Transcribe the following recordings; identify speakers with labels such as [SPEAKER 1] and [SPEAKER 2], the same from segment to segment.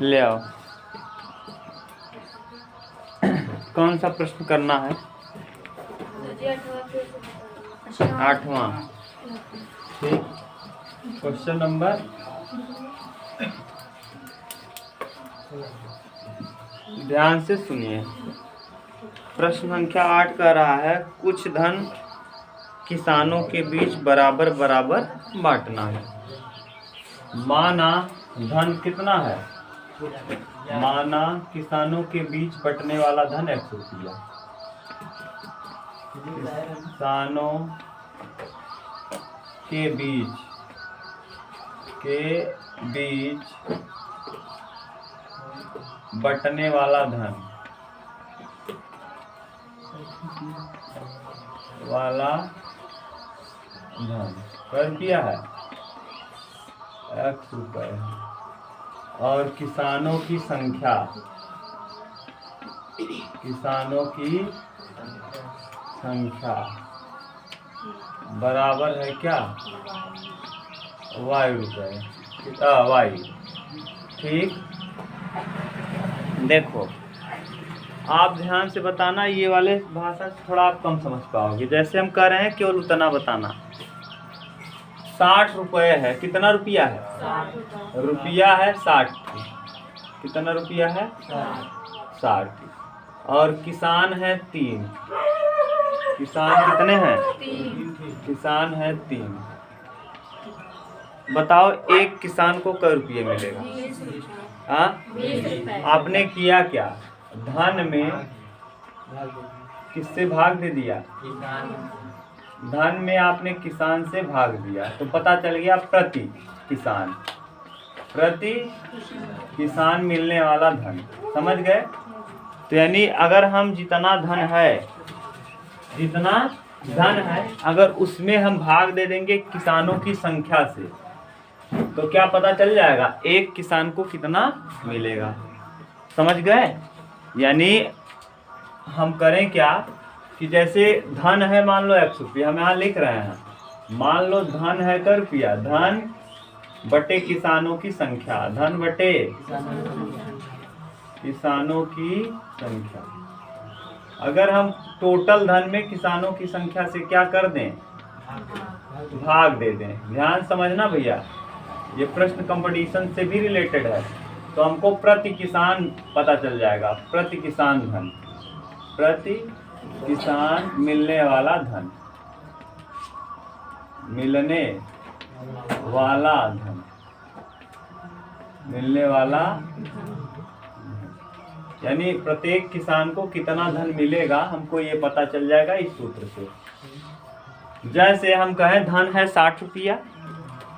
[SPEAKER 1] ले आओ। कौन सा प्रश्न करना है? 8वां। ठीक, क्वेश्चन नंबर, ध्यान से सुनिए। प्रश्न संख्या 8 कह रहा है कुछ धन किसानों के बीच बराबर बराबर बांटना है। माना धन कितना है? माना किसानों के बीच बंटने वाला धन 100 रुपया। किसानों के बीच बंटने वाला धन कर दिया है 100 रुपये। और किसानों की संख्या बराबर है क्या? y रुपये, y। ठीक, देखो आप ध्यान से बताना, ये वाले भाषा थोड़ा आप कम समझ पाओगे। जैसे हम कह रहे हैं केवल उतना बताना। 60 रुपये है। कितना रुपया है? 60 रुपया है। 60। कितना रुपया है? 60। और किसान है 3। किसान कितने हैं? 3। किसान है 3। बताओ एक किसान को कै रुपये मिलेगा? हाँ, आपने किया क्या? धन में किससे भाग दे दिया? धन में आपने किसान से भाग दिया, तो पता चल गया प्रति किसान मिलने वाला धन। समझ गए? तो यानी अगर हम जितना धन है अगर उसमें हम भाग दे देंगे किसानों की संख्या से, तो क्या पता चल जाएगा एक किसान को कितना मिलेगा। समझ गए? यानी हम करें क्या कि जैसे धन है मान लो 100 रुपया, हम यहाँ लिख रहे हैं। मान लो धन है कै रुपया? धन बटे किसानों की संख्या। धन बटे किसानों की संख्या। अगर हम टोटल धन में किसानों की संख्या से क्या कर दें? भाग दे दें। ध्यान समझना भैया, ये प्रश्न कंपटीशन से भी रिलेटेड है। तो हमको प्रति किसान पता चल जाएगा। प्रति किसान धन, प्रति किसान मिलने वाला धन, मिलने वाला यानी प्रत्येक किसान को कितना धन मिलेगा हमको ये पता चल जाएगा इस सूत्र से। जैसे हम कहें धन है 60 रुपया,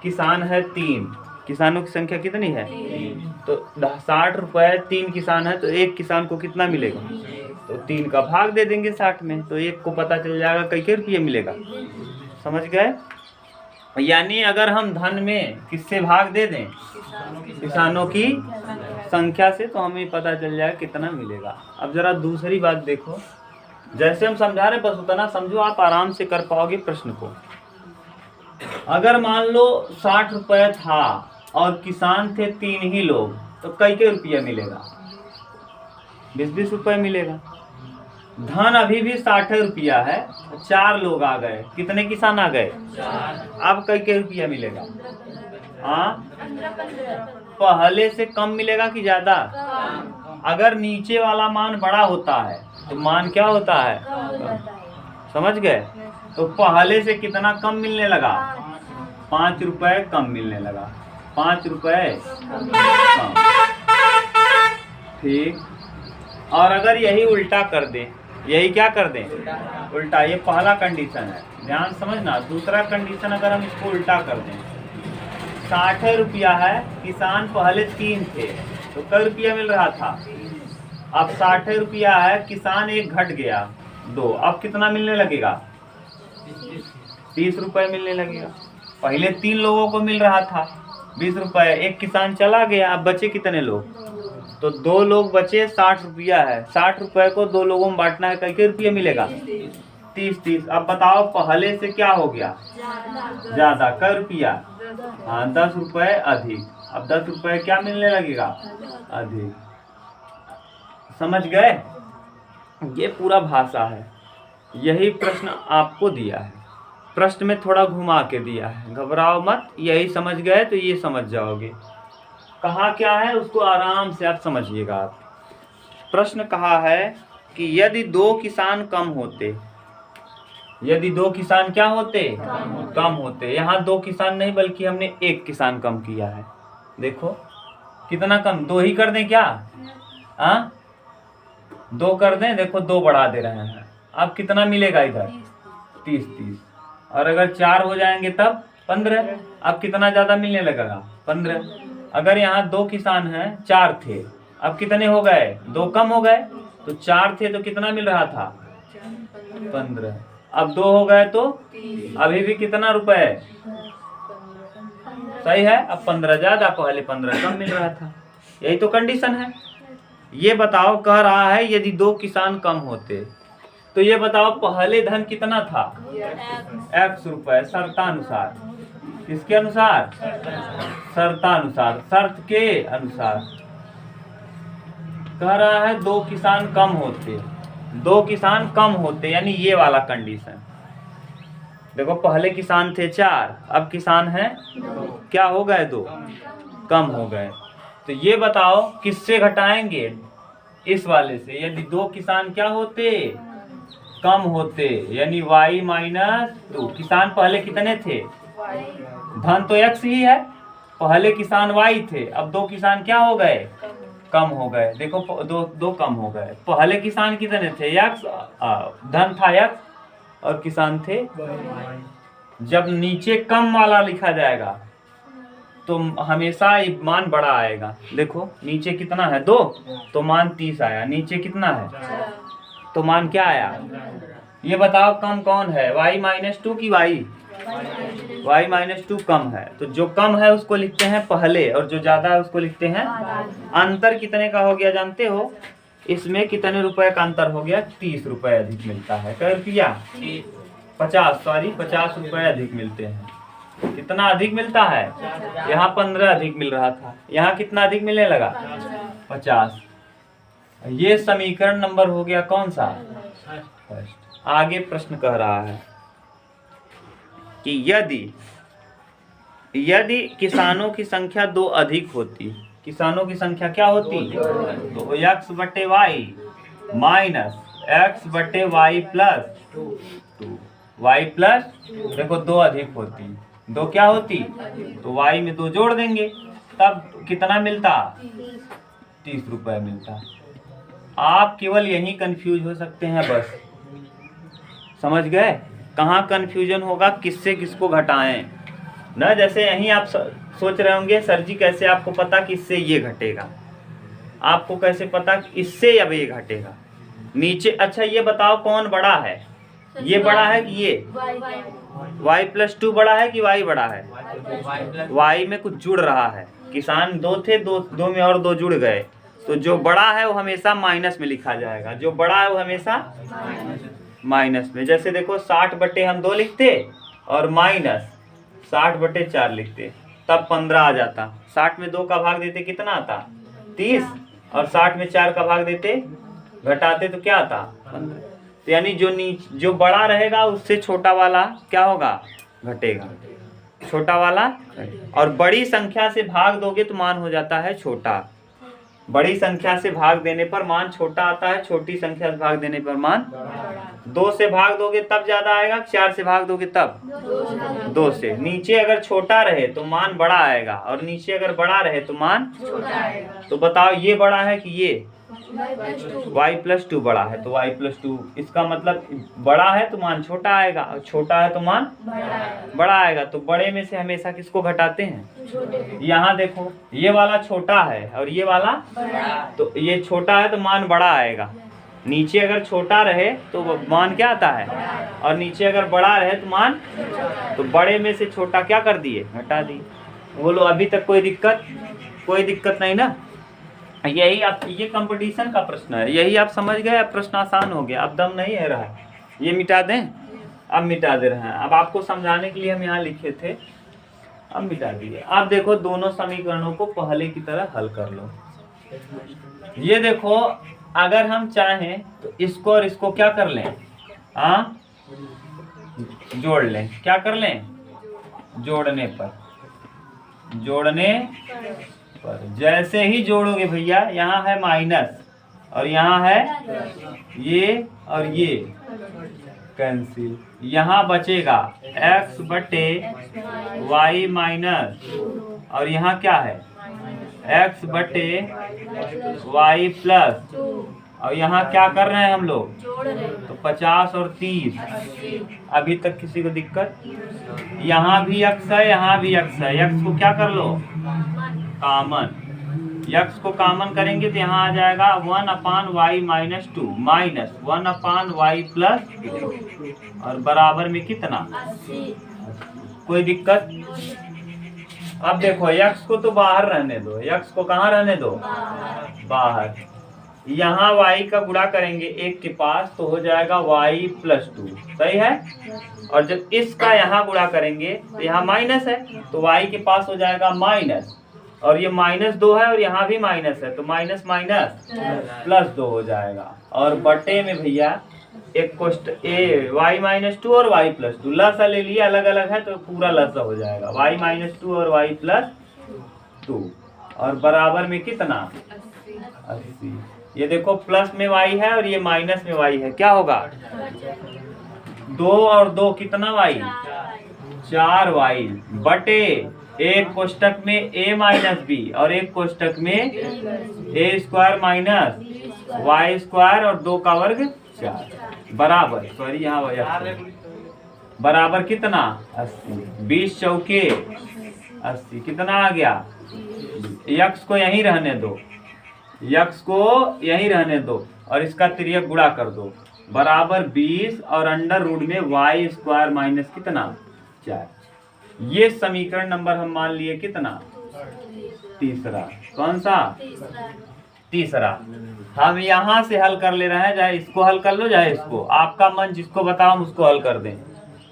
[SPEAKER 1] किसान है 3। किसानों की संख्या कितनी है? 3। तो 60 रुपये 3 किसान है, तो एक किसान को कितना मिलेगा? तो 3 का भाग दे देंगे 60 में, तो एक को पता चल जाएगा कई रुपये मिलेगा। समझ गए? यानी अगर हम धन में किससे भाग दे दें? किसानों की संख्या से, तो हमें पता चल जाएगा कितना मिलेगा। अब जरा दूसरी बात देखो। जैसे हम समझा रहे बस उतना समझो, आप आराम से कर पाओगे प्रश्न को। अगर मान लो 60 रुपये था और किसान थे 3 ही लोग, तो कई रुपया मिलेगा? 20-20 रुपये मिलेगा। धन अभी भी 60 रुपया है, 4 लोग आ गए। कितने किसान आ गए? 4। अब कई रुपया मिलेगा? पहले से कम मिलेगा कि ज्यादा? अगर नीचे वाला मान बड़ा होता है तो मान क्या होता है? समझ गए? तो पहले से कितना कम मिलने लगा? 5 रुपये कम मिलने लगा। 5 रुपये कम। ठीक। और अगर यही उल्टा कर दें, यही क्या कर दें? उल्टा। ये पहला कंडीशन है, ध्यान समझना। दूसरा कंडीशन अगर हम इसको उल्टा कर दें, 60 रुपया है, किसान पहले 3 थे, तो कै रुपया मिल रहा था? अब 60 रुपया है, किसान एक घट गया 2, अब कितना मिलने लगेगा? 30 रुपये मिलने लगेगा। पहले 3 लोगों को मिल रहा था 20 रुपये, एक किसान चला गया, अब बचे कितने लोग? तो 2 लोग बचे। 60 रुपया है, 60 रुपये को 2 लोगों में बांटना है, कई रुपये मिलेगा? 30। अब बताओ पहले से क्या हो गया? ज्यादा। कै रुपया? हाँ, 10 रुपये अधिक। अब 10 रुपए क्या मिलने लगेगा? अधिक। समझ गए? ये पूरा भाषा है। यही प्रश्न आपको दिया है, प्रश्न में थोड़ा घुमा के दिया है, घबराओ मत। यही समझ गए तो ये समझ जाओगे। कहा क्या है उसको आराम से आप समझिएगा। आप प्रश्न कहा है कि यदि 2 किसान कम होते, यदि 2 किसान क्या होते? कम होते। यहाँ 2 किसान नहीं बल्कि हमने 1 किसान कम किया है। देखो कितना कम, 2 ही कर दें क्या? 2 कर दें। देखो 2 बढ़ा दे रहे हैं। अब कितना मिलेगा इधर? 30। और अगर 4 हो जाएंगे तब 15। अब कितना ज्यादा मिलने लगेगा? 15। अगर यहाँ 2 किसान हैं, 4 थे, अब कितने हो गए? 2 कम हो गए। तो 4 थे तो कितना मिल रहा था? 15। अब 2 हो गए तो अभी भी कितना रुपए? सही है। अब 15 ज्यादा, पहले 15 कम मिल रहा था। यही तो कंडीशन है। ये बताओ, कह रहा है यदि 2 किसान कम होते, तो ये बताओ पहले धन कितना था? x रुपए, शर्तानुसार। किसके अनुसार? शर्तानुसार, शर्त के अनुसार। कह रहा है 2 किसान कम होते, 2 किसान कम होते, यानी ये वाला कंडीशन। देखो पहले किसान थे 4, अब किसान है क्या हो गए? 2 कम हो गए। तो ये बताओ किससे घटाएंगे? इस वाले से। यदि 2 किसान क्या होते? कम होते, यानी y माइनस 2। किसान पहले कितने थे? धन तो x ही है। पहले किसान y थे, अब 2 किसान क्या हो गए? कम हो गए। देखो 2 कम हो गए। पहले किसान कितने थे? x, धन था x और किसान थे। जब नीचे कम वाला लिखा जाएगा तो हमेशा मान बड़ा आएगा। देखो नीचे कितना है? 2, तो मान 30 आया। नीचे कितना है? तो मान क्या आया? ये बताओ कम कौन है? y माइनस 2 की y? y माइनस 2 कम है। तो जो कम है उसको लिखते हैं पहले, और जो ज्यादा है उसको लिखते हैं। अंतर कितने का हो गया जानते हो? इसमें कितने रुपए का अंतर हो गया? 30 रुपए अधिक मिलता है। क्या रुपया? 50 रुपए अधिक मिलते हैं। कितना अधिक मिलता है? यहाँ 15 अधिक मिल रहा था, यहाँ कितना अधिक मिलने लगा? 50। ये समीकरण नंबर हो गया कौन सा? फर्स्ट। आगे प्रश्न कह रहा है कि यदि किसानों की संख्या 2 अधिक होती, किसानों की संख्या क्या होती? तो x बटे वाई माइनस x बटे वाई प्लस 2, y प्लस, देखो 2 अधिक होती, 2 क्या होती? तो y में 2 जोड़ देंगे, तब कितना मिलता? 30 रुपए मिलता। आप केवल यही कंफ्यूज हो सकते हैं बस। समझ गए? कहाँ कंफ्यूजन होगा? किससे किसको घटाएं ना। जैसे यहीं आप सोच रहे होंगे सर जी कैसे आपको पता कि इससे ये घटेगा, आपको कैसे पता कि इससे अब ये घटेगा? नीचे अच्छा ये बताओ कौन बड़ा है? ये बड़ा है कि ये? y प्लस 2 बड़ा है कि y बड़ा है? y में कुछ जुड़ रहा है। किसान 2 थे, 2 में और 2 जुड़ गए, तो जो बड़ा है वो हमेशा माइनस में लिखा जाएगा। जो बड़ा है वो हमेशा माइनस में। जैसे देखो 60 बटे हम 2 लिखते और माइनस 60 बटे 4 लिखते, तब 15 आ जाता। 60 में 2 का भाग देते कितना आता? 30। और 60 में 4 का भाग देते, घटाते तो क्या आता? 15। तो यानी जो बड़ा रहेगा उससे छोटा वाला क्या होगा? घटेगा। छोटा वाला, और बड़ी संख्या से भाग दोगे तो मान हो जाता है छोटा। बड़ी संख्या से भाग देने पर मान छोटा आता है, छोटी संख्या से भाग देने पर मान 2 से भाग दोगे तब ज्यादा आएगा, 4 से भाग दोगे तब 2 से। नीचे अगर छोटा रहे तो मान बड़ा आएगा, और नीचे अगर बड़ा रहे तो मान छोटा आएगा। तो बताओ ये बड़ा है कि ये? y प्लस 2 बड़ा है, तो y प्लस 2, इसका मतलब बड़ा है तो मान छोटा आएगा, और छोटा है तो मान बड़ा आएगा। तो बड़े में से हमेशा किसको घटाते हैं? यहाँ देखो ये वाला छोटा है और ये वाला, तो ये छोटा है तो मान बड़ा आएगा। नीचे अगर छोटा रहे तो मान क्या आता है, और नीचे अगर बड़ा रहे तो मान, तो बड़े में से छोटा क्या कर दिए? घटा दिए। बोलो अभी तक कोई दिक्कत? कोई दिक्कत नहीं ना। यही आप, ये कंपटीशन का प्रश्न है, यही आप समझ गए। अब प्रश्न आसान हो गया, अब दम नहीं है रहा है। ये मिटा दें, अब मिटा दे रहे हैं। अब आपको समझाने के लिए हम यहाँ लिखे थे अब मिटा दिए। अब देखो दोनों समीकरणों को पहले की तरह हल कर लो। ये देखो अगर हम चाहें तो इसको और इसको क्या कर लें, हाँ जोड़ लें। क्या कर लें, जोड़ने पर जैसे ही जोड़ोगे भैया, यहाँ है माइनस और यहाँ है ये और ये कैंसिल, यहाँ बचेगा x बटे वाई माइनस और यहाँ क्या है x बटे वाई प्लस, और यहाँ क्या कर रहे हैं हम लोग, तो 50 और 30। अभी तक किसी को दिक्कत, यहाँ भी x है यहाँ भी x है, x को क्या कर लो कॉमन, x को कॉमन करेंगे तो यहाँ आ जाएगा 1/y minus 2 minus 1/y plus 2 और बराबर में कितना 80। कोई दिक्कत। अब देखो x को तो बाहर रहने दो, x को कहाँ रहने दो, बाहर। यहाँ y का गुणा करेंगे एक के पास तो हो जाएगा y प्लस 2, सही है। और जब इसका यहाँ गुणा करेंगे तो यहाँ माइनस है तो y के पास हो जाएगा माइनस, और ये -2 है और यहाँ भी माइनस है तो माइनस माइनस प्लस 2 हो जाएगा। और बटे में भैया एक कोष्ट ए y माइनस 2 और y प्लस 2 लसा ले लिए, अलग अलग है तो पूरा लसा हो जाएगा y माइनस 2 और y प्लस 2 और बराबर में कितना 80। ये देखो प्लस में y है और ये माइनस में y है, क्या होगा 2 और 2 कितना y 4y बटे एक कोष्टक में a माइनस बी और एक कोष्टक में a square minus y square और 2 का वर्ग 4 बराबर, सॉरी यहाँ बराबर कितना 80। 20 चौके 80 कितना आ गया, x को यहीं रहने दो, x को यहीं रहने दो और इसका तिर्यक गुणा कर दो बराबर 20 और अंडर रूट में y स्क्वायर माइनस कितना 4। ये समीकरण नंबर हम मान लिए कितना तीसरा। कौन सा तीसरा। हम यहाँ से हल कर ले रहे हैं, चाहे इसको हल कर लो चाहे इसको, आपका मन जिसको बताओ हम उसको हल कर दें।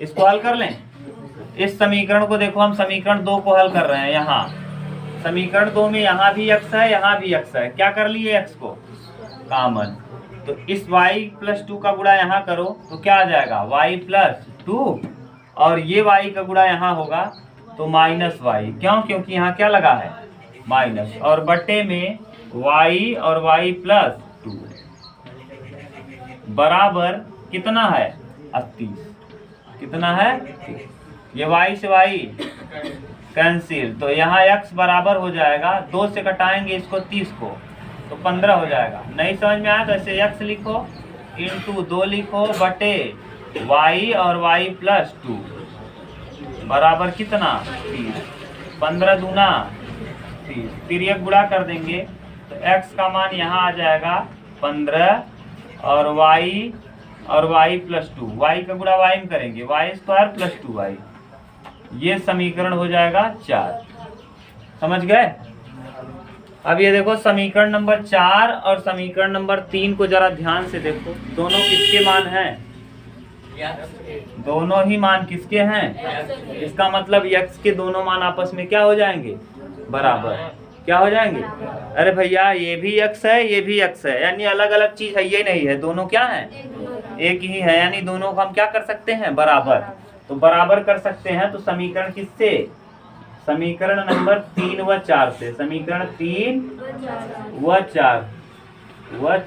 [SPEAKER 1] इसको हल कर लें। इस समीकरण को देखो, हम समीकरण 2 को हल कर रहे हैं। यहाँ समीकरण 2 में यहाँ भी x है यहाँ भी x है, क्या कर लिए x को कॉमन, तो इस y प्लस 2 का गुणा यहाँ करो तो क्या आ जाएगा y प्लस 2 और ये y का गुणा यहाँ होगा तो माइनस y, क्यों क्योंकि यहाँ क्या लगा है माइनस, और बटे में y और y प्लस 2 बराबर कितना है 38। कितना है, ये y से y कैंसिल तो यहाँ x बराबर हो जाएगा 2 से कटाएंगे इसको 30 को तो 15 हो जाएगा। नहीं समझ में आया तो ऐसे x लिखो इंटू 2 लिखो बटे y और y प्लस 2 बराबर कितना 30। 15 दूना 30, तिर्यक गुणा कर देंगे तो x का मान यहाँ आ जाएगा 15 और y प्लस 2, y का गुणा y में करेंगे y स्क्वायर प्लस 2y, ये समीकरण हो जाएगा 4। समझ गए। अब ये देखो समीकरण नंबर 4 और समीकरण नंबर 3 को जरा ध्यान से देखो, दोनों किसके मान हैं, दोनों ही मान किसके हैं। इसका मतलब x के दोनों मान आपस में क्या हो जाएंगे बराबर, क्या हो जाएंगे। अरे भैया ये भी x है ये भी x है, यानी अलग अलग चीज है ये नहीं है, दोनों क्या है एक ही है, यानी दोनों को हम क्या कर सकते हैं बराबर। तो बराबर कर सकते हैं तो समीकरण किससे, समीकरण नंबर 3 व 4 से, समीकरण 3 व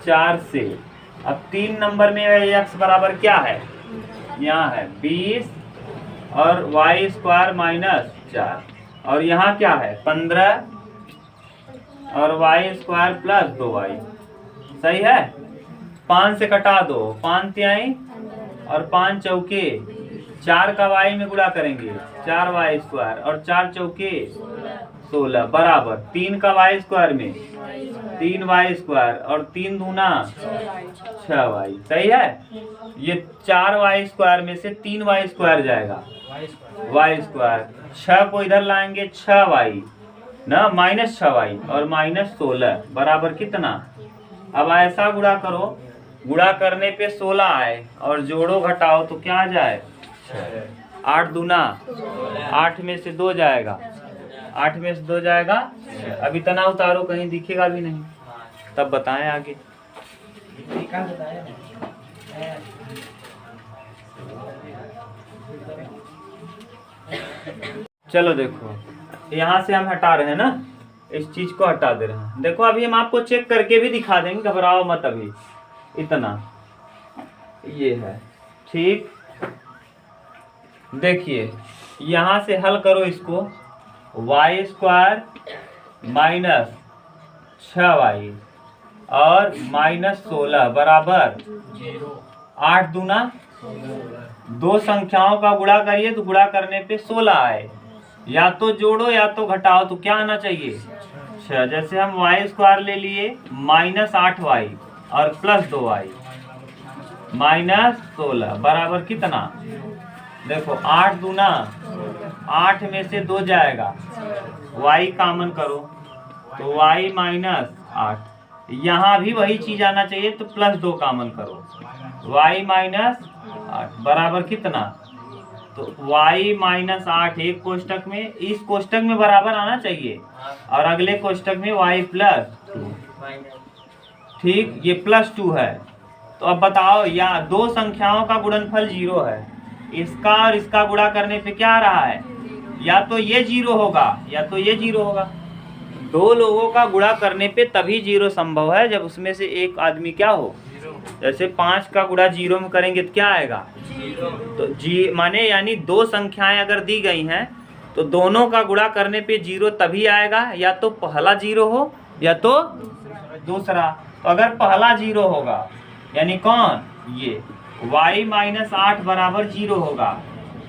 [SPEAKER 1] 4 से। अब 3 नंबर में x बराबर क्या है, यहाँ है 20 और y स्क्वायर माइनस 4 और यहाँ क्या है 15 और y स्क्वायर प्लस 2y, सही है। 5 से कटा दो, 5 तिहाई और 5 चौके 4 का y में गुणा करेंगे 4y स्क्वायर और 4 चौके 16 बराबर 3 का y स्क्वायर में 3y स्क्वायर और 3 दूना 6y, सही है। ये 4y स्क्वायर में से 3y स्क्वायर जाएगा y स्क्वायर, 6 को इधर लाएंगे 6y ना माइनस 6y और माइनस 16 बराबर कितना। अब ऐसा गुणा करो, गुणा करने पे 16 आए और जोड़ो घटाओ तो क्या आ जाए। 8 दूना 8 में से 2 जाएगा, 8 में से 2 जाएगा। अब इतना उतारो, कहीं दिखेगा भी नहीं, तब बताएं आगे। चलो देखो, यहाँ से हम हटा रहे हैं ना, इस चीज को हटा दे रहे हैं। देखो अभी हम आपको चेक करके भी दिखा देंगे, घबराओ मत। अभी इतना ये है, ठीक। देखिए यहाँ से हल करो इसको, वाई स्क्वायर माइनस 6y और माइनस 16 बराबर 8 दूना, दो संख्याओं का गुणा करिए तो गुणा करने पे 16 आए। या तो जोड़ो या तो घटाओ, तो क्या आना चाहिए 6। जैसे हम वाई स्क्वायर ले लिए माइनस 8y और प्लस 2y माइनस 16 बराबर कितना, देखो 8 दूना 8 में से 2 जाएगा, y कॉमन करो तो y माइनस 8। यहाँ भी वही चीज आना चाहिए, तो प्लस 2 कॉमन करो, y माइनस 8 बराबर कितना, तो y माइनस 8 एक कोष्टक में, इस कोष्टक में बराबर आना चाहिए, और अगले कोष्टक में y प्लस 2। ठीक, ये प्लस 2 है। तो अब बताओ, या दो संख्याओं का गुणनफल 0 है, इसका और इसका गुणा करने पे क्या आ रहा है, या तो ये 0 होगा या तो ये 0 होगा। दो लोगों का गुणा करने पे तभी 0 संभव है जब उसमें से एक आदमी क्या हो। जैसे 5 का गुणा 0 में करेंगे तो क्या आएगा, तो जी माने यानी दो संख्याएं अगर दी गई हैं तो दोनों का गुणा करने पे 0 तभी आएगा, या तो पहला 0 हो या तो दूसरा। तो अगर पहला 0 होगा यानी कौन, ये y माइनस 8 बराबर 0 होगा,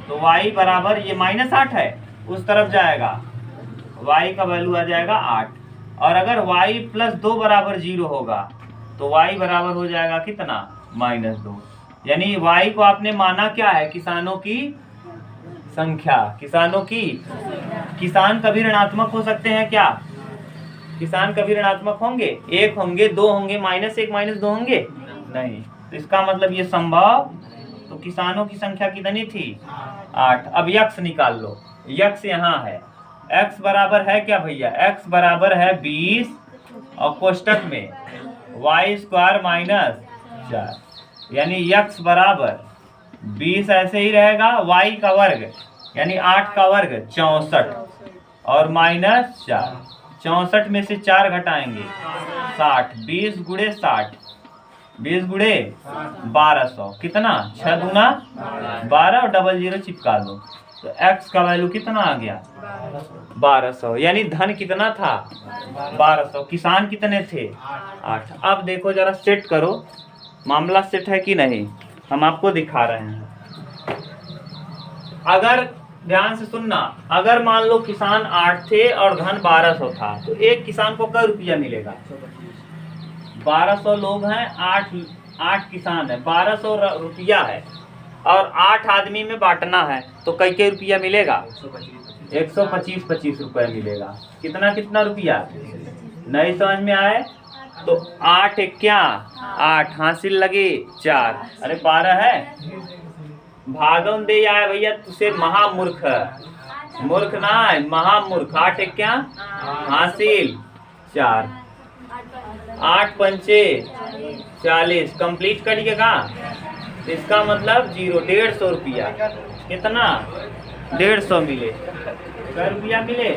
[SPEAKER 1] तो y बराबर, ये माइनस 8 है उस तरफ जाएगा, y का वैल्यू आ जाएगा 8। और अगर y प्लस 2 बराबर 0 होगा तो y बराबर हो जाएगा कितना, माइनस 2। यानी y को आपने माना क्या है, किसानों की संख्या। किसानों की, किसान कभी ऋणात्मक हो सकते हैं क्या, किसान कभी ऋणात्मक होंगे, 1 होंगे, 2 होंगे, -1 -2 होंगे नहीं। तो इसका मतलब ये संभव, तो किसानों की संख्या कितनी थी, 8। अब यक्ष निकाल लो, यक्ष यहाँ है, x बराबर है क्या भैया, x बराबर है 20 और कोष्टक में y स्क्वायर माइनस 4, यानी यक्ष बराबर 20 ऐसे ही रहेगा, y का वर्ग यानी 8 का वर्ग 64 और माइनस 4, 64 में से 4 घटाएंगे 60, 20 गुणे 60, 20 गुणे 1200 कितना, 6 दूना 12 और डबल 0 चिपका दो, तो x का वैल्यू कितना आ गया 1200। यानी धन कितना था 1200, किसान कितने थे 8। अब देखो जरा सेट करो, मामला सेट है कि नहीं, हम आपको दिखा रहे हैं। अगर ध्यान से सुनना, अगर मान लो किसान 8 थे और धन 1200 था, तो एक किसान को कै रुपया मिलेगा, 1200 लोग हैं, 8 किसान है, 1200 रुपया है और 8 आदमी में बांटना है, तो कई रुपया मिलेगा 125 रुपये मिलेगा। कितना कितना रुपया, नहीं समझ में आए तो 8 क्या 8 हासिल लगे 4, अरे 12 है, भागम दे आए भैया, तुझसे महामूर्ख, मूर्ख ना है महामूर्ख। 8 क्या हासिल 4, 8 पंचे 40, कंप्लीट करिएगा। इसका मतलब 0, 150 रुपया, कितना 150 मिले, कै रुपया मिले,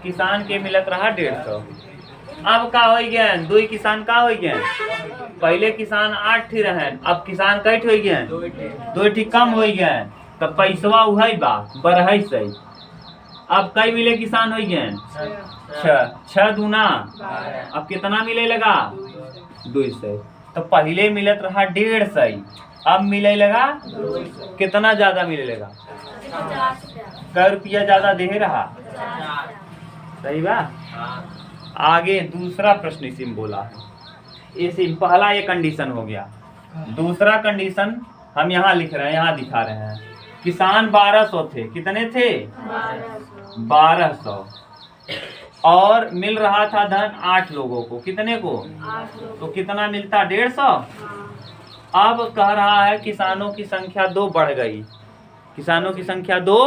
[SPEAKER 1] किसान के मिलत रहा 150। अब का हो गया, 2 किसान का हो गया, पहले किसान 8 थी रहे, अब किसान कैठ हो गए 2 ठी कम हो गए, तो पैसवा उहई बा बढ़ई सही। अब कई मिले किसान हो गए 6 दूना, अब कितना मिले लगा 200। तो पहले मिलत रहा 150, अब मिले लगा कितना ज्यादा मिले लगा, कै रुपया ज्यादा दे रहा, सही बा। आगे दूसरा प्रश्न इसी में बोला, इसी पहला ये कंडीशन हो गया, दूसरा कंडीशन हम यहाँ लिख रहे हैं, यहाँ दिखा रहे हैं। किसान 1200 थे, कितने थे 1200, और मिल रहा था धन 8 लोगों को, कितने को, तो कितना मिलता 150। अब कह रहा है किसानों की संख्या 2 बढ़ गई, किसानों की संख्या 2,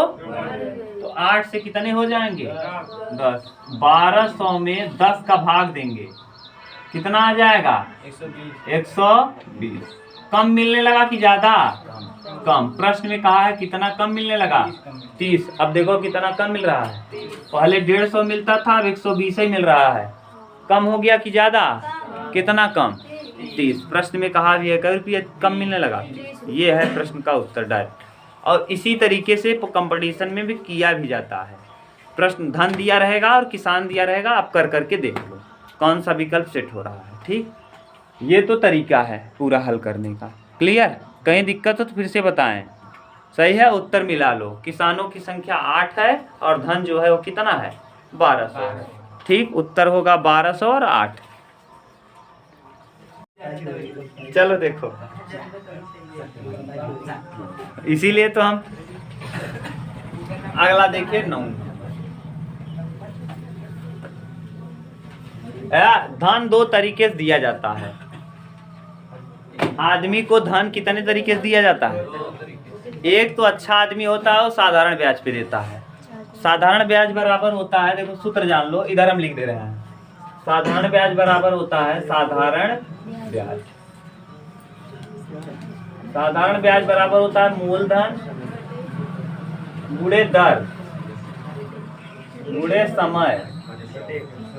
[SPEAKER 1] तो 8 से कितने हो जाएंगे 10। 1200 में 10 का भाग देंगे, कितना आ जाएगा 120। कम मिलने लगा कि ज्यादा? कम। प्रश्न में कहा है कितना कम मिलने लगा 30। अब देखो कितना कम मिल रहा है, पहले 150 मिलता था, अब 120 ही मिल रहा है। कम हो गया कि ज्यादा? कितना कम? 30। प्रश्न में कहा भी है कई रुपया कम मिलने लगा। ये है प्रश्न का उत्तर डायरेक्ट। और इसी तरीके से कंपटीशन में भी किया भी जाता है। प्रश्न धन दिया रहेगा और किसान दिया रहेगा, आप कर करके देख लो कौन सा विकल्प सेट हो रहा है। ठीक, ये तो तरीका है पूरा हल करने का। क्लियर? कहीं दिक्कत हो तो फिर से बताएं। सही है, उत्तर मिला लो। किसानों की संख्या 8 है और धन जो है वो कितना है 1200 है। ठीक, उत्तर होगा 1200 और 8। चलो देखो, इसीलिए तो हम अगला देखिए 9। धन 2 तरीके से दिया जाता है। आदमी को धन कितने तरीके से दिया जाता है? एक तो अच्छा आदमी होता है वो साधारण ब्याज पे देता है। साधारण ब्याज बराबर होता है, देखो सूत्र जान लो, इधर हम लिख दे रहे हैं। साधारण ब्याज बराबर होता है साधारण ब्याज। साधारण ब्याज बराबर होता है मूलधन गुणे दर गुणे समय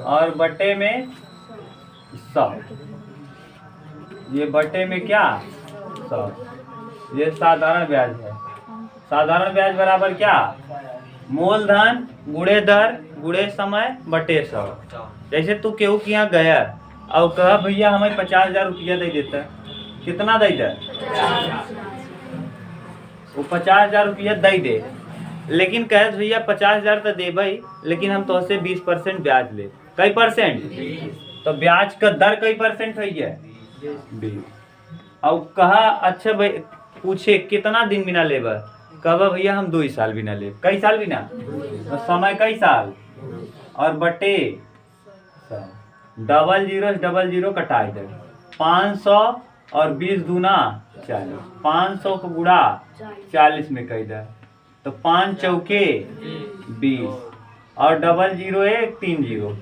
[SPEAKER 1] और बटे में 100। ये बटे में क्या 100। ये साधारण ब्याज है। साधारण ब्याज बराबर क्या? मूलधन गुणे दर गुणे समय बटे 100। जैसे तू केहू के यहाँ गया और कहा भैया हमें 50,000 रुपया दे देता, कितना दे दे? वो 50,000 रुपया दे दे, लेकिन कहे भैया 50,000 तो दे भाई, लेकिन हम तो से 20% ब्याज ले। कई परसेंट? तो ब्याज का दर कई परसेंट है? 20। और कहा अच्छा भाई, पूछे कितना दिन बिना लेबर? कहा भैया हम 2 साल बिना ले। कई साल बिना? तो समय कई साल और बटे 00 कटाई दे 500 और 20 दूना 40। 500 को गुड़ा 40 में कही दे तो 5 चौके 20 और 00 30।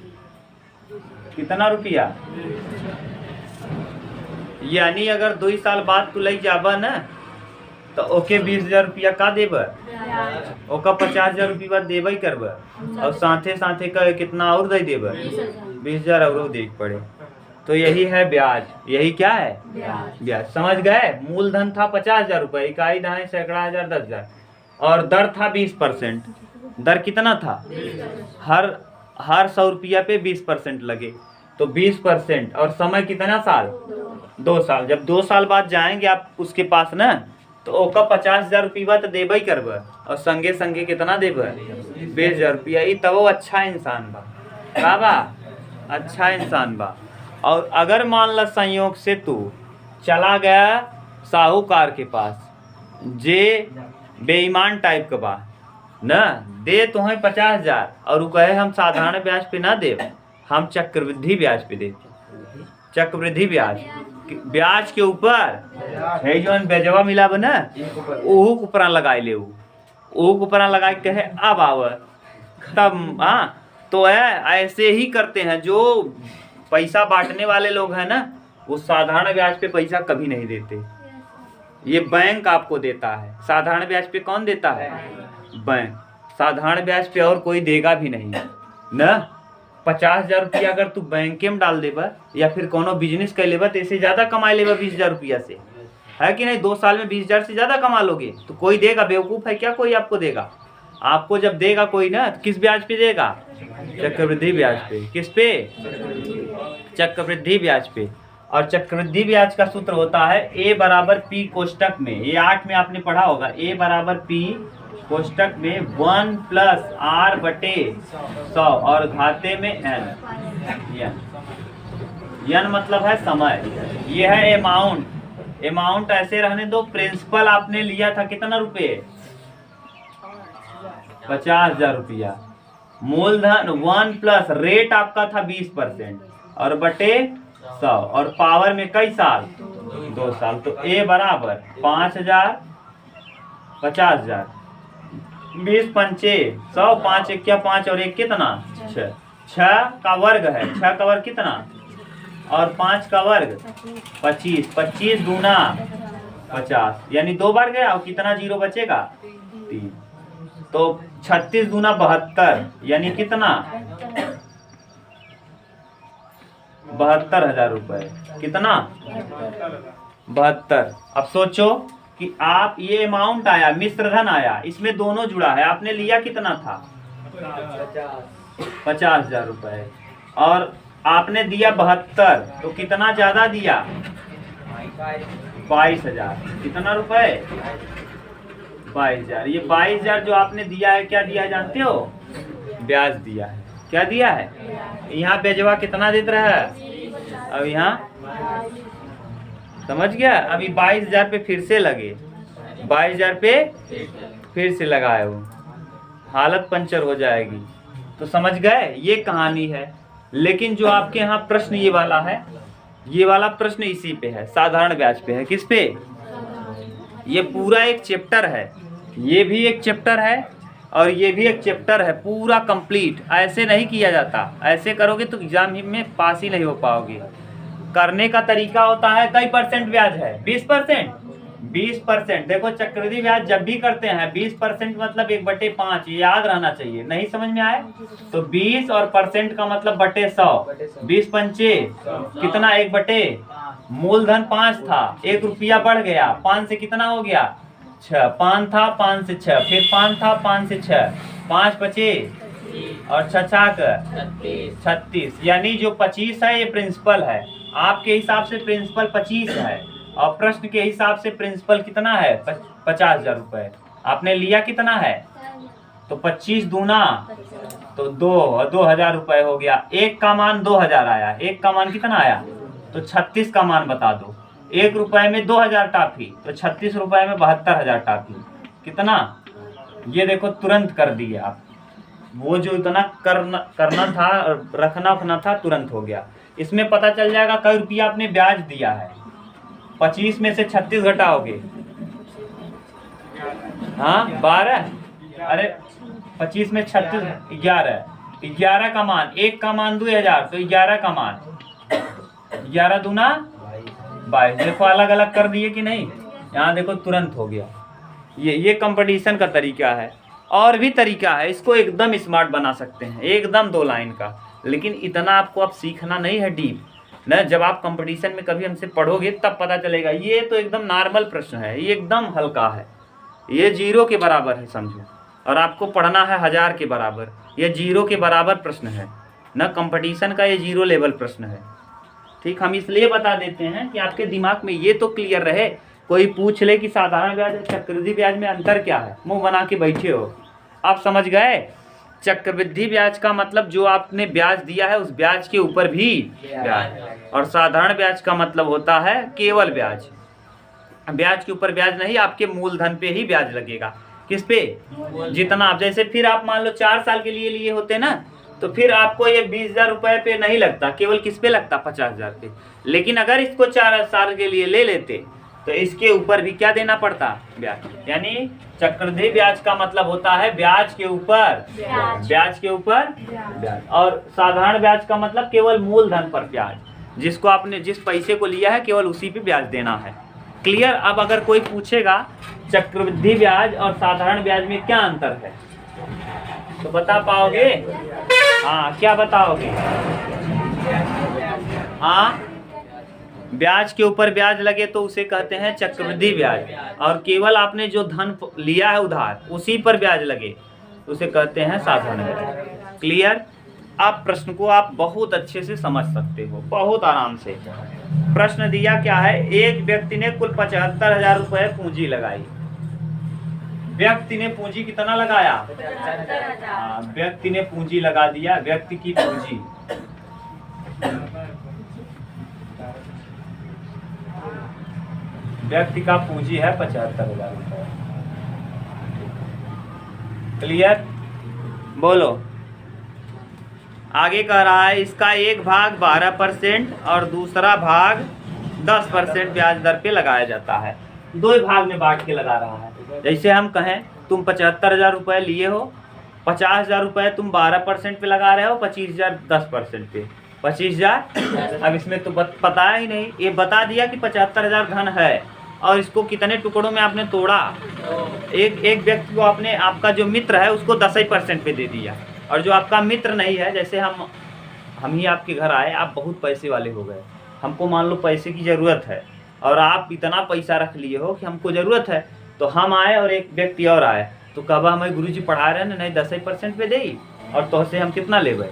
[SPEAKER 1] कितना रुपया? यानी अगर 2 साल बाद तू ले जाबा ना तो ओके 20,000 रुपया का देब, ओका 50,000 रुपया देब ही करब, और साथे साथे का कितना और दे देब 20,000 और दे पड़े। तो यही है ब्याज। यही क्या है? ब्याज। समझ गए? मूलधन था 50,000 रुपये, इकाई दहाई सैकड़ा हजार 10,000 और दर था 20%। दर कितना था? हर 100 रुपया पे 20% लगे, तो 20%। और समय कितना साल? 2 साल। जब 2 साल बाद जाएंगे आप उसके पास ना तो ओका 50,000 रुपया तो देब ही करब, और संगे संगे कितना देब 20,000 रुपया। ये तब वो अच्छा इंसान बा का बा? अच्छा इंसान बा। और अगर मान ला संयोग से तू चला गया साहूकार के पास, जे बेईमान टाइप का बा न, दे तो है 50,000 और वो कहे हम साधारण ब्याज पे ना दे, हम चक्रवृद्धि ब्याज पे देते। चक्रवृद्धि ब्याज, ब्याज के ऊपर है जो बेजवा मिला बना ओहू ऊपरा लगाए ले, ओहू ऊपरा लगाए कहे अब आव तब। हाँ, तो ऐसे ही करते हैं जो पैसा बांटने वाले लोग हैं ना, वो साधारण ब्याज पे पैसा कभी नहीं देते। ये बैंक आपको देता है। साधारण ब्याज पे कौन देता है? बैंक। साधारण ब्याज पे और कोई देगा भी नहीं ना। 50,000 रुपया अगर तू बैंक में डाल देबा या फिर कोनो बिजनेस कर लेबा तो इससे ज्यादा कमाई लेबा 20,000 रुपया से, है कि नहीं? 2 साल में 20,000 से ज्यादा कमा लोगे। तो कोई देगा? बेवकूफ है क्या कोई आपको देगा? आपको जब देगा कोई ना, तो किस ब्याज पे देगा? चक्रवृद्धि ब्याज पे। किस पे? चक्रवृद्धि ब्याज पे। और चक्रवृद्धि ब्याज का सूत्र होता है A बराबर P कोष्टक में, ये 8 में आपने पढ़ा होगा, A बराबर P कोष्टक में 1 प्लस R बटे 100 और घाते में N। N मतलब है समय। ये है अमाउंट। अमाउंट ऐसे रहने दो। प्रिंसिपल आपने लिया था कितना रुपए? 50,000 रुपया। मूलधन 1 प्लस रेट आपका था 20% और बटे 100 और पावर में कई साल? 2 साल। तो A बराबर 5,000 50,000। 20 पंचे 100, 5 एक्या 5 और 1 कितना 6। 6 का वर्ग है, 6 का वर्ग कितना और 5 का वर्ग 25। 25 दूना 50, यानी 2 बार गया और कितना जीरो बचेगा 3। तो 36 दूना 72, यानी कितना 72,000 रुपए। कितना 72। अब सोचो कि आप ये अमाउंट आया, मिश्र धन आया, इसमें दोनों जुड़ा है, आपने लिया कितना था 50,000 रुपए और आपने दिया 72, तो कितना ज्यादा दिया 22,000। कितना रुपए 22,000। ये 22,000 जो आपने दिया है, क्या दिया है जानते हो, ब्याज दिया है। क्या दिया है, यहाँ बेजवा कितना देता रहा है, अब यहाँ समझ गया। अभी 22,000 पे फिर से लगे, 22,000 पे फिर से लगाए हो, हालत पंचर हो जाएगी। तो समझ गए, ये कहानी है। लेकिन जो आपके यहाँ प्रश्न ये वाला है, ये वाला प्रश्न इसी पे है, साधारण ब्याज पे है। किस पे, ये पूरा एक चैप्टर है, ये भी एक चैप्टर है और ये भी एक चैप्टर है, पूरा कंप्लीट। ऐसे नहीं किया जाता, ऐसे करोगे तो एग्जाम में पास ही नहीं हो पाओगे। करने का तरीका होता है, कई परसेंट ब्याज है 20%। 20% देखो, चक्रवृद्धि ब्याज जब भी करते हैं 20% मतलब 1/5, याद रहना चाहिए। नहीं समझ में आए तो 20 और परसेंट का मतलब बटे 100। 20 पंचे कितना 1/, मूलधन 5 था, 1 रुपया बढ़ गया, 5 से कितना हो गया 6। 5 था, 5 से 6, फिर 5 था, 5 से 6, 5 बचे और 6 36, यानी जो 25 है ये प्रिंसिपल है। आपके हिसाब से प्रिंसिपल 25 है और प्रश्न के हिसाब से प्रिंसिपल कितना है 50,000 रुपए। आपने लिया कितना है, तो 25 दूना तो 2,000 रुपए हो गया। 1 का मान 2,000 आया, 1 का मान कितना आया, तो 36 का मान बता दो। 1 रुपए में 2,000 टाफी, तो 36 रुपए में 72,000 टाफी। कितना, ये देखो तुरंत कर दिए आप, वो जो इतना करना था, रखना था, तुरंत हो गया। इसमें पता चल जाएगा कई रुपया आपने ब्याज दिया है। 25 में से 36 घटाओगे, हाँ 12, अरे 25 में 36 11 का मान, 1 का मान 2,000, तो 11 का मान 11 दूना 22। देखो अलग अलग कर दिए कि नहीं, यहाँ देखो तुरंत हो गया। ये कंपटीशन का तरीका है। और भी तरीका है, इसको एकदम स्मार्ट बना सकते हैं, एकदम 2 लाइन का। लेकिन इतना आपको अब सीखना नहीं है डीप ना, जब आप कंपटीशन में कभी हमसे पढ़ोगे तब पता चलेगा। ये तो एकदम नॉर्मल प्रश्न है, ये एकदम हल्का है, ये 0 के बराबर है समझो। और आपको पढ़ना है 1000 के बराबर, ये 0 के बराबर प्रश्न है ना, कंपटीशन का ये 0 लेवल प्रश्न है। ठीक, हम इसलिए बता देते हैं कि आपके दिमाग में ये तो क्लियर रहे। कोई पूछ ले कि साधारण ब्याज और चक्रवृद्धि ब्याज में अंतर क्या है, मुंह बना के बैठे हो। आप समझ गए, चक्रवृद्धि ब्याज का मतलब जो आपने ब्याज दिया है उस ब्याज के ऊपर भी ब्याज, और साधारण ब्याज का मतलब होता है केवल ब्याज। ब्याज के ऊपर ब्याज नहीं, आपके मूलधन पे ही ब्याज लगेगा। किस पे, जितना आप, जैसे फिर आप मान लो 4 साल के लिए होते ना, तो फिर आपको ये 20,000 रुपए पे नहीं लगता, केवल किस पे लगता 50,000 पे। लेकिन अगर इसको 4 साल के लिए ले लेते तो इसके ऊपर भी क्या देना पड़ता, ब्याज। यानी चक्रवृद्धि ब्याज का मतलब होता है ब्याज के ऊपर ब्याज के ऊपर ब्याज, और साधारण ब्याज का मतलब केवल मूलधन पर ब्याज, जिसको आपने जिस पैसे को लिया है केवल उसी पे ब्याज देना है। क्लियर। अब अगर कोई पूछेगा चक्रवृद्धि ब्याज और साधारण ब्याज में क्या अंतर है, तो बता पाओगे? हाँ, क्या बताओगे? हाँ, ब्याज के ऊपर ब्याज लगे तो उसे कहते हैं चक्रवृद्धि ब्याज, और केवल आपने जो धन लिया है उधार उसी पर ब्याज लगे उसे कहते हैं साधारण ब्याज। क्लियर। आप प्रश्न को आप बहुत अच्छे से समझ सकते हो, बहुत आराम से। प्रश्न दिया क्या है, एक व्यक्ति ने कुल 75,000 रुपए पूंजी लगाई। व्यक्ति ने पूंजी कितना लगाया? व्यक्ति ने पूंजी लगा दिया, व्यक्ति की पूंजी। व्यक्ति का पूंजी है 75,000 रुपए। क्लियर। बोलो। आगे कह रहा है इसका एक भाग 12% और दूसरा भाग 10% ब्याज दर पे लगाया जाता है। 2 भाग में बांट के लगा रहा है। जैसे हम कहें तुम 75,000 रुपये लिए हो, 50,000 रुपये तुम 12% पे लगा रहे हो, 25,000 10% पे, 25,000। अब इसमें तो पता ही नहीं, ये बता दिया कि 75,000 धन है और इसको कितने टुकड़ों में आपने तोड़ा। एक व्यक्ति को आपने, आपका जो मित्र है उसको 10% पे दे दिया, और जो आपका मित्र नहीं है, जैसे हम ही आपके घर आए, आप बहुत पैसे वाले हो गए, हमको मान लो पैसे की ज़रूरत है और आप इतना पैसा रख लिए हो कि हमको ज़रूरत है, तो हम आए और एक व्यक्ति और आए, तो कब हमें गुरुजी पढ़ा रहे हैं, नहीं 10% पे दे, और तो से हम कितना ले गए,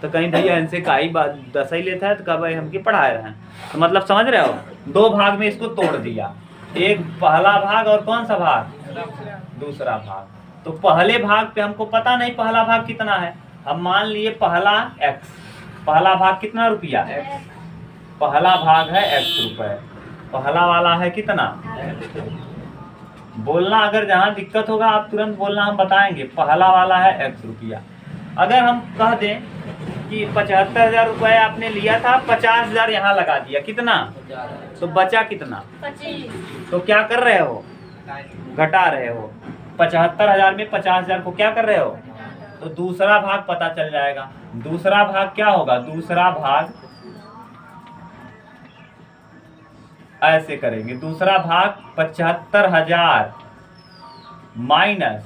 [SPEAKER 1] तो कहीं भैया इनसे का ही बात 10 ही लेता है, तो कब हमके पढ़ाए रहे हैं। तो मतलब समझ रहे हो, 2 भाग में इसको तोड़ दिया, एक पहला भाग और कौन सा भाग, दूसरा भाग। तो पहले भाग पे हमको पता नहीं पहला भाग कितना है, हम मान लिए पहला x, पहला भाग कितना रुपया, पहला भाग है x रुपए, पहला वाला है कितना, बोलना अगर जहाँ दिक्कत होगा आप तुरंत बोलना, हम बताएंगे। पहला वाला है x रुपया। अगर हम कह दें कि 75,000 रुपये आपने लिया था, 50,000 यहाँ लगा दिया, कितना, तो बचा कितना, 25। तो क्या कर रहे हो, घटा रहे हो। 75,000 में 50,000 को क्या कर रहे हो, तो दूसरा भाग पता चल जाएगा। दूसरा भाग क्या होगा, दूसरा भाग ऐसे करेंगे, दूसरा भाग 75,000 माइनस,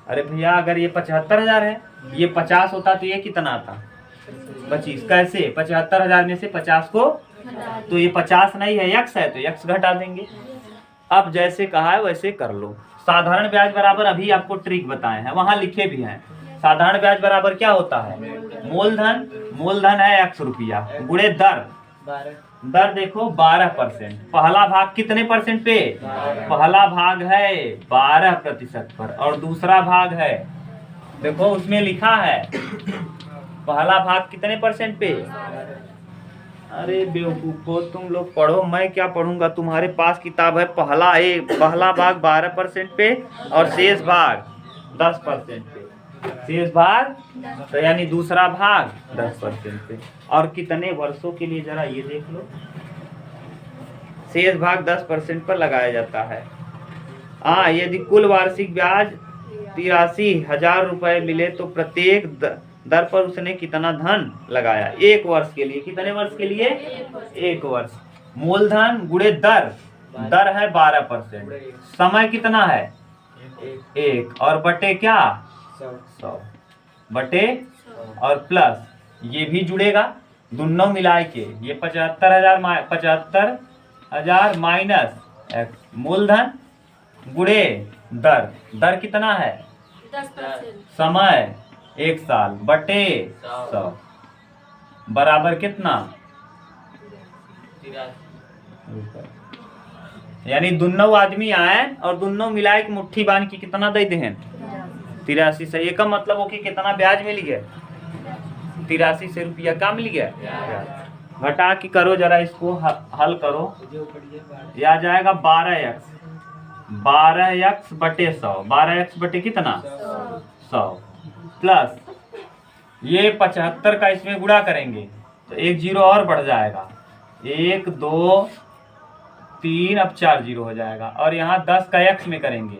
[SPEAKER 1] अरे भैया अगर ये 75,000 है, ये 50 होता तो ये कितना आता, 25। कैसे, 75,000 में से 50 को, तो ये 50 नहीं है, x है, तो x घटा देंगे। अब जैसे कहा है वैसे कर लो। साधारण ब्याज बराबर अभी आपको ट्रिक बताए हैं, वहां लिखे भी हैं। साधारण ब्याज बराबर क्या होता है, मूलधन, मूलधन है x रुपया, गुणे दर, दर देखो 12%। पहला भाग कितने परसेंट पे, पहला भाग है 12% पर, और दूसरा भाग है, देखो उसमें लिखा है पहला भाग कितने परसेंट पे। अरे बेवकूफो, तुम लोग पढ़ो, मैं क्या पढ़ूंगा, तुम्हारे पास किताब है। पहला भाग 12% पे और शेष भाग 10% पे, शेष भाग तो यानी दूसरा भाग 10% पे। और कितने वर्षों के लिए, जरा ये देख लो, शेष भाग 10% पर लगाया जाता है। हाँ, यदि कुल वार्षिक ब्याज 83,000 रुपए मिले तो प्रत्येक दर पर उसने कितना धन लगाया, 1 वर्ष के लिए। कितने वर्ष के लिए, 1 वर्ष। मूलधन गुणे दर, दर है 12%, समय कितना है 1, और बटे क्या 100, बटे और प्लस ये भी जुड़ेगा, दोनों मिलाए के, ये 75,000 माइनस मूलधन गुणे दर, दर कितना है
[SPEAKER 2] 10%,
[SPEAKER 1] समय 1 साल, बटे 100 बराबर कितना, यानी दोनों आदमी आए और दोनों मिलाए के मुट्ठी बांध के कितना दे दे, 83 से। ये का मतलब हो कि कितना ब्याज मिल गया, 83 से रुपया का मिल गया। घटा के करो जरा, इसको हल करो, यह आ जाएगा 12x बटे 100, 12x बटे कितना 100 प्लस ये 75 का इसमें गुणा करेंगे तो 1 जीरो और बढ़ जाएगा, 1 2 3, अब 4 जीरो हो जाएगा, और यहाँ 10 का x में करेंगे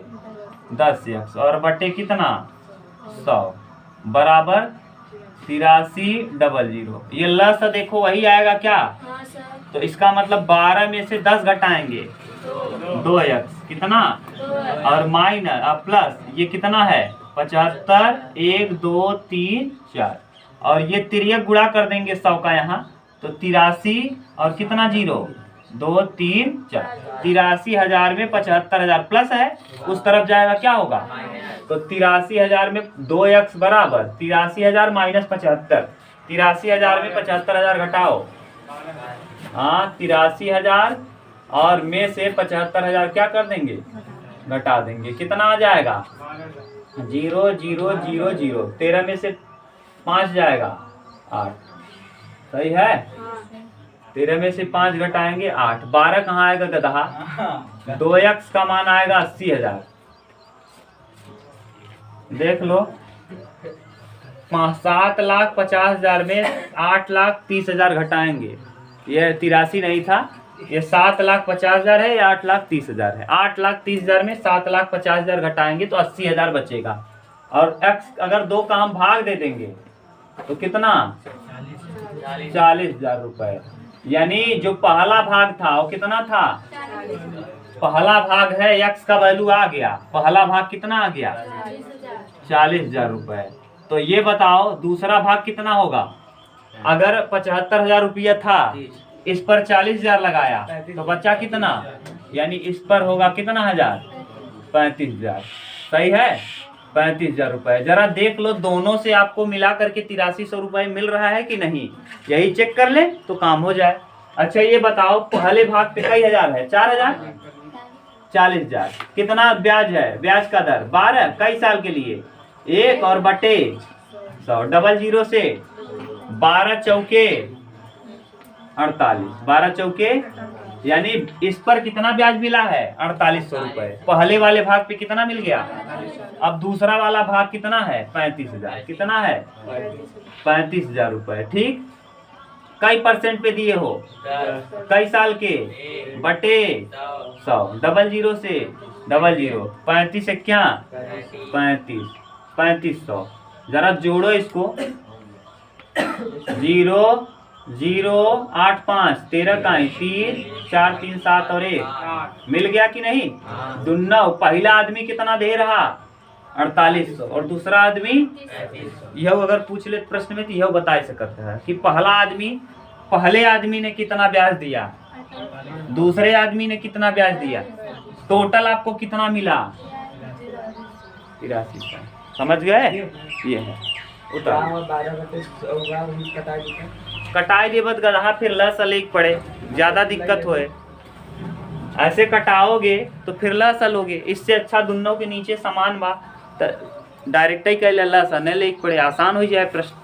[SPEAKER 1] 10x, और बटे कितना 100 बराबर 8300। ये लस देखो वही आएगा क्या,
[SPEAKER 2] हाँ सर,
[SPEAKER 1] तो इसका मतलब 12 में से 10 घटाएंगे 2x, कितना, और माइनस अब प्लस ये कितना है 75, 1 2 3 4, और ये तिर्यक गुणा कर देंगे 100 का यहाँ, तो 83 और कितना जीरो 2 3 4, 83,000 में 75,000 प्लस है, उस तरफ जाएगा क्या होगा, तो 83,000 में 2x बराबर 83,000 माइनस 75, 83,000 में 75,000 घटाओ, हाँ 83,000 और में से 75,000 क्या कर देंगे, घटा देंगे, कितना आ जाएगा 0 0 0 0, 13 में से 5 जाएगा 8, सही है, 13 में से 5 घटाएंगे 8, 12 कहाँ आएगा गधा, 2x का मान आएगा 80,000, देख लो 7,50,000 में 8,30,000 घटाएंगे, ये 83 नहीं था ये 7,50,000 है या 8,30,000 है? 8,30,000 में 7,50,000 घटाएंगे तो 80,000 बचेगा। और x अगर दो काम भाग दे देंगे तो कितना? 40,000 रुपए। यानी जो पहला भाग था वो कितना था? पहला भाग है x का वैल्यू आ गया, पहला भाग कितना आ गया? 40,000 रुपए। तो ये बताओ दूसरा भाग कितना होगा? अगर 75,000 रुपया था, इस पर 40,000 लगाया तो बच्चा कितना? यानी इस पर होगा कितना हजार? 35,000। सही है, 35,000 रुपए। जरा देख लो दोनों से आपको मिला करके 8300 रुपए मिल रहा है कि नहीं, यही चेक कर ले तो काम हो जाए। अच्छा ये बताओ पहले भाग पे कई हजार है? 4,000। 40,000। कितना ब्याज है? ब्याज का दर 12, कई साल के लिए? 1 और बटे 100। डबल जीरो से 12 चौके 48, 12 चौके, यानी इस पर कितना ब्याज मिला है? 4800 रुपए। पहले वाले भाग पे कितना मिल गया? अब दूसरा वाला भाग कितना है? 35,000। कितना है? 35,000 रुपए। ठीक, कई परसेंट पे दिए हो? कई साल के? बटे 100। डबल जीरो से डबल जीरो, 35 से क्या? 35, 3500। जरा जोड़ो इसको। 0 0 8 5 13 का 3 4 3 7 और 1 मिल गया कि नहीं? दुन्ना पहला आदमी कितना दे रहा? 4800 और दूसरा आदमी? यह अगर पूछ ले प्रश्न में तो यह बता सकता है कि पहले आदमी ने कितना ब्याज दिया, दूसरे आदमी ने कितना ब्याज दिया, टोटल आपको कितना मिला? 83। समझ गए? ये है कटाई देवत गधा फिर लस अलेक पड़े, ज्यादा दिक्कत होए। ऐसे कटाओगे तो फिर लस अलोगे। इससे अच्छा दोनों के नीचे समान बा डायरेक्ट ही कह लस न लेक पड़े, आसान हो जाए प्रश्न।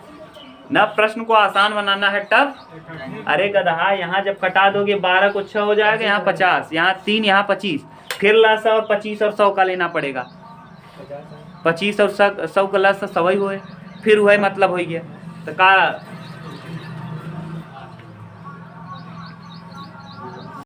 [SPEAKER 1] न प्रश्न को आसान बनाना है टफ। अरे गधा यहाँ जब कटा दोगे 12 को 6 हो जाएगा, यहाँ 50, यहाँ 3, यहाँ 25, फिर लस और 25 और 100 का लेना पड़ेगा। 25 और 100 का लस 100 ही हुए, फिर हुए मतलब हो गया। तो का